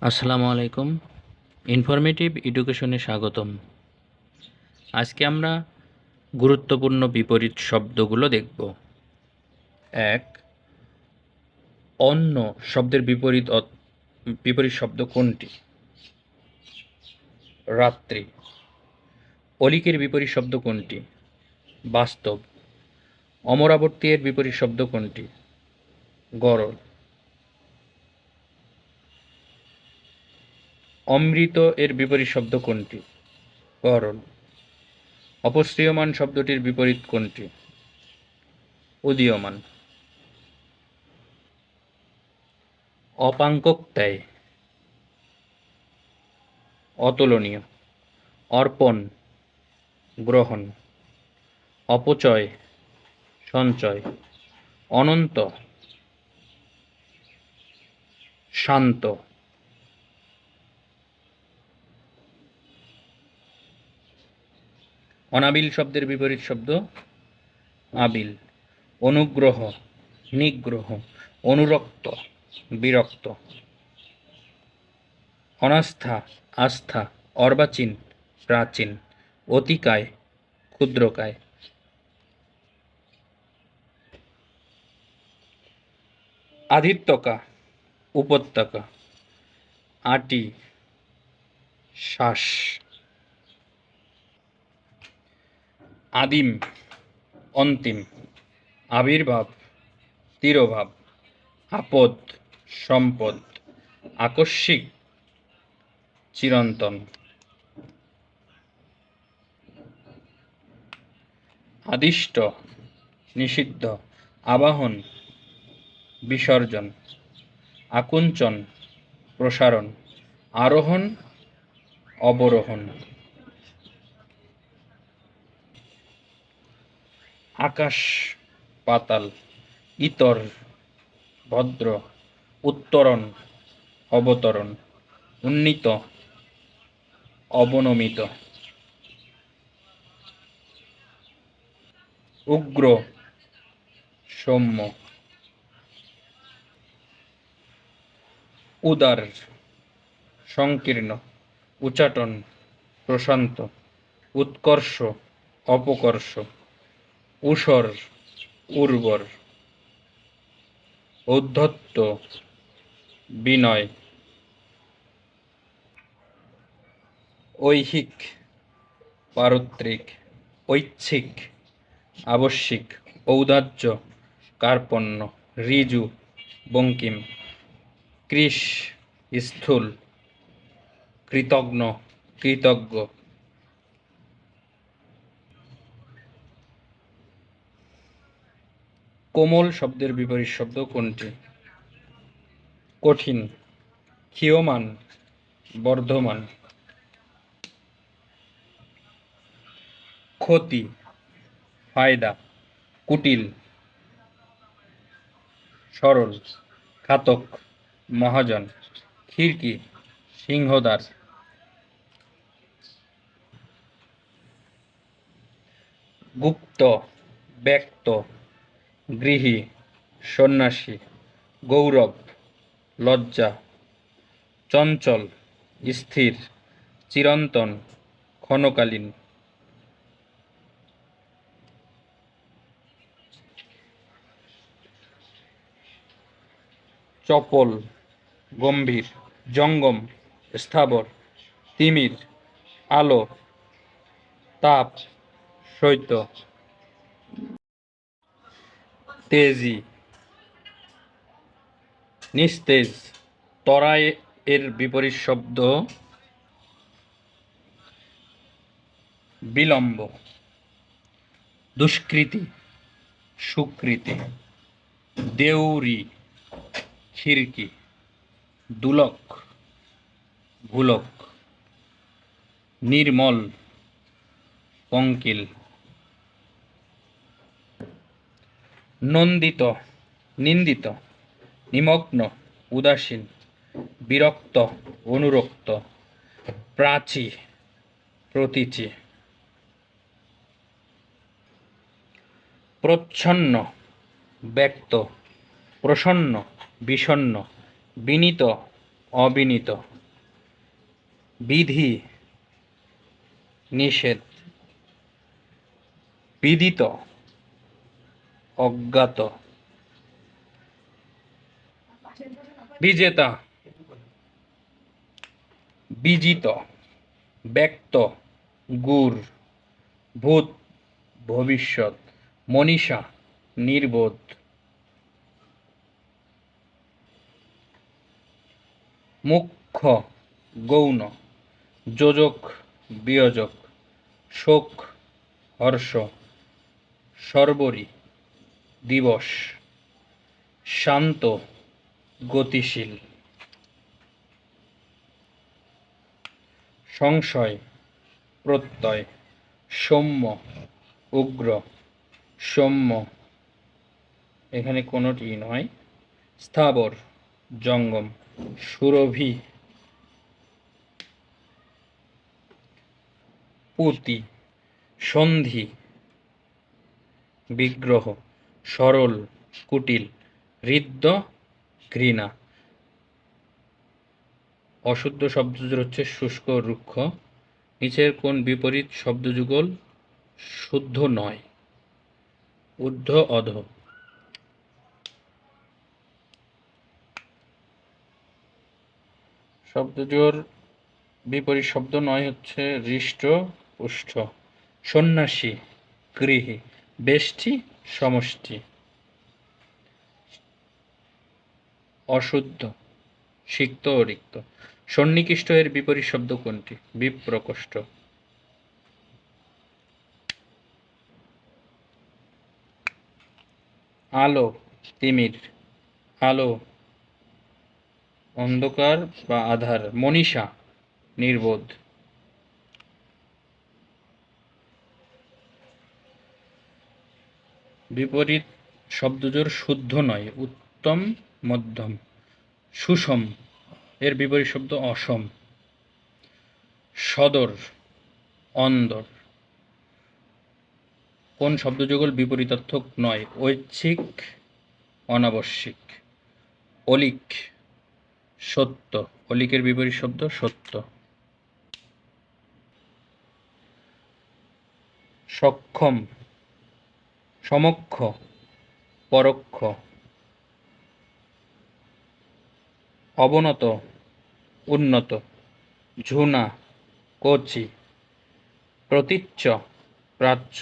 আসসালামু আলাইকুম। ইনফরমেটিভ এডুকেশনে স্বাগতম। আজকে আমরা গুরুত্বপূর্ণ বিপরীত শব্দগুলো দেখব। এক, অন্য শব্দের বিপরীত শব্দ কোনটি? রাত্রি। অলিকের বিপরীত শব্দ কোনটি? বাস্তব। অমরাবতী এর বিপরীত শব্দ কোনটি? গরল। অমৃত এর বিপরীত শব্দ কোনটি? গরল। অপসৃয়মান শব্দটির বিপরীত কোনটি? উদীয়মান। অপাঙ্ক্তেয়, অতুলনীয়। অর্পণ, গ্রহণ। অপচয়, সঞ্চয়। অনন্ত, শান্ত। অনাবিল শব্দের বিপরীত শব্দ? আবিল। অনুগ্রহ, নিগ্রহ। অনুরক্ত, বিরক্ত। অনাস্থা, আস্থা। অর্বাচীন, প্রাচীন। অতিকায়, ক্ষুদ্রকায়। আধিত্যকা, উপত্যকা। আটি, শ্বাস। আদিম, অন্তিম। আবির্ভাব, তিরোভাব। আপদ, সম্পদ। আকস্মিক, চিরন্তন। আদিষ্ট, নিষিদ্ধ। আবাহন, বিসর্জন। আকুঞ্চন, প্রসারণ। আরোহণ, অবরোহণ। আকাশ, পাতাল। ইতর, ভদ্র। উত্তরণ, অবতরণ। উন্নীত, অবনমিত। উগ্র, সৌম্য। উদার, সংকীর্ণ। উচাটন, প্রশান্ত। উৎকর্ষ, অপকর্ষ। ঊষর, উর্বর। ঔদ্ধত্য, বিনয়। ঐহিক, পারত্রিক। ঐচ্ছিক, আবশ্যিক। ঔদার্য, কার্পণ্য। ঋজু, বঙ্কিম। কৃশ, স্থূল। কৃতঘ্ন, কৃতজ্ঞ। কোমল শব্দের বিপরীত শব্দ কোনটি? কঠিন। ক্ষীয়মান, বর্ধমান। ক্ষতি, ফায়দা। কুটিল, সরল। ঘাতক, মহাজন। খিড়কি, সিংহদ্বার। গুপ্ত, ব্যক্ত। গৃহী, সন্ন্যাসী। গৌরব, লজ্জা। চঞ্চল, স্থির। চিরন্তন, ক্ষণকালীন। চপল, গম্ভীর। জঙ্গম, স্থাবর। তিমির, আলো। তাপ, শৈত্য। তেজি, নিস্তেজ। ত্বরা এর বিপরীত শব্দ? বিলম্ব। দুষ্কৃতি, সুকৃতি। দেউরি, খিড়কি। দুলক, ভুলক। নির্মল, পঙ্কিল। নন্দিত, নিন্দিত। নিমগ্ন, উদাসীন। বিরক্ত, অনুরক্ত। প্রাচী, প্রতীচী। প্রচ্ছন্ন, ব্যক্ত। প্রসন্ন, বিষণ্ণ। বিনীত, অবিনীত। বিধি নিষেধ, বিদিত অজ্ঞাত, বিজেতা বিজিত, ব্যক্ত গুর, ভূত ভবিষ্যৎ, মনীষা নির্বোধ, মুখ্য গৌণ, যোজক বিয়োজক, শোক হর্ষ, সর্বরী দিবস, শান্ত গতিশীল, সংশয় প্রত্যয়, সৌম্য উগ্র, সৌম্য এখানে কোনোটি নয়, স্থাবর জঙ্গম, সুরভি, পুতি, সন্ধি বিগ্রহ, সরল কুটিল, হৃদ্য ঘৃণা। অশুদ্ধ শব্দজোড় হচ্ছে শুষ্ক রুক্ষ। নিচের কোন বিপরীত শব্দযুগল শুদ্ধ নয়? ঊর্ধ্ব অধ। শব্দজোড় বিপরীত শব্দ নয় হচ্ছে হৃষ্ট পুষ্ট, সন্ন্যাসী গৃহী, বেষ্টি সমষ্টি। অশুদ্ধ সিক্ত ও রিক্ত। সন্নিকৃষ্ট এর বিপরীত শব্দ কোনটি? বিপ্রকোষ্ঠ। আলো তিমির, আলো অন্ধকার বা আধার, মনীষা নির্বোধ। বিপরীত শব্দজোড় শুদ্ধ নয়, উত্তম মধ্যম। সুষম এর বিপরীত শব্দ অসম। সদর অন্দর। কোন শব্দযুগল বিপরীতার্থক নয়? ঐচ্ছিক অনাবশ্যিক। অলিক সত্য, অলিকের বিপরীত শব্দ সত্য। সক্ষম সমক্ষ পরোক্ষ। অবনত উন্নত। ঝুনা কচি। প্রতীচ্য প্রাচ্য।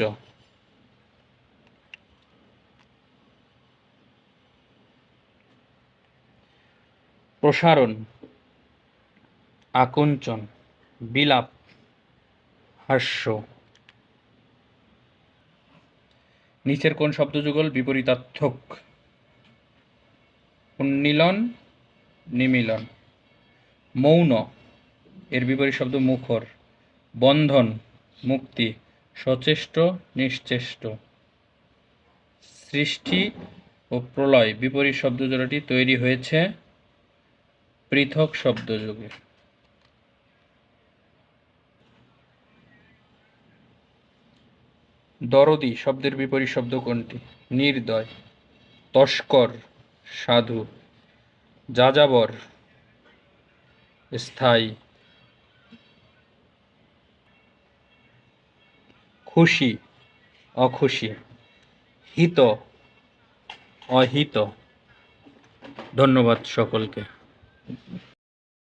প্রসারণ আকুঞ্চন। বিলাপ হাস্য। নিচের কোন শব্দযুগল বিপরীতার্থক? উন্মিলন নিমিলন। মৌন এর বিপরীত শব্দ মুখর। বন্ধন মুক্তি। সচেষ্ট নিশ্চেষ্ট। সৃষ্টি ও প্রলয় বিপরীত শব্দজোড়াটি তৈরি হয়েছে পৃথক শব্দযুগে। দরদি শব্দের বিপরীত শব্দ কোনটি? নির্দয়। তস্কর সাধু। যাযাবর স্থায়ী। খুশি অখুশি। হিত অহিত। ধন্যবাদ সকলকে।